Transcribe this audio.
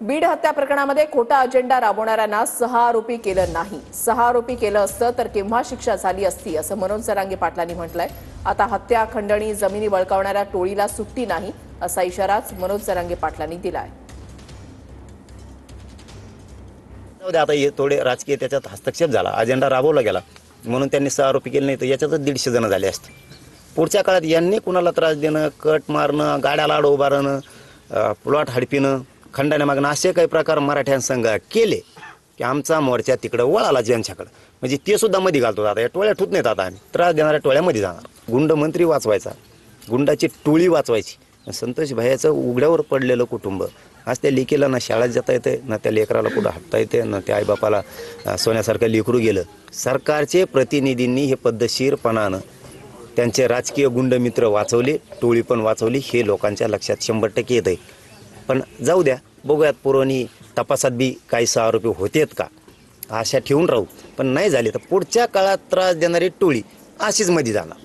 बीड हत्या प्रकरणामध्ये खोटा अजेंडा राबवणाऱ्यांना 6 आरोपी केलं नाही. 6 आरोपी केलं असतं तर केव्हा शिक्षा झाली असती असं मनोज जरांगे पाटलांनी म्हटलंय. आता हत्या, खंडणी, जमिनी बळकावणाऱ्या टोळीला सुट्टी नाही असा इशाराच मनोज जरांगे पाटलांनी दिलाय. आता हे थोडे राजकीय त्याच्यात हस्तक्षेप झाला, अजेंडा राबवला गेला म्हणून त्यांनी 6 आरोपी केले नाही तर याच्यातच 150 जण झाले असते. पुढच्या काळात यांनी कुणाला त्रास देणं, कट मारणं, गाड्याला आड उभारणं, प्लॉट हडपिणं, खंडण्या मागणं असे काही प्रकार मराठ्यांसंघ केले की आमचा मोर्चा तिकडं वळाला ज्यांच्याकडं. म्हणजे ते सुद्धा मध्ये घालतो. आता या टोळ्या ठुत नाहीत. आता आम्ही त्रास देणाऱ्या टोळ्यामध्ये जाणार. गुंड मंत्री वाचवायचा, गुंडाची टोळी वाचवायची. संतोष भैयाचं उघड्यावर पडलेलं कुटुंब आज त्या लेकीला ना शाळेत जाता येते, ना त्या लेकराला कुठं हटता येते, ना त्या आईबापाला सोन्यासारखं लेकरू गेलं. सरकारचे प्रतिनिधींनी हे पद्धतशीरपणानं त्यांचे राजकीय गुंड मित्र वाचवले, टोळी पण वाचवली. हे लोकांच्या लक्षात 100% येत आहे. पण जाऊ द्या, बघूयात पुरवणी तपासात बी काही 6 आरोपी होतेत का आशा ठेवून राहू. पण नाही झाले तर पुढच्या काळात त्रास देणारी टोळी अशीच मध्ये जाणार.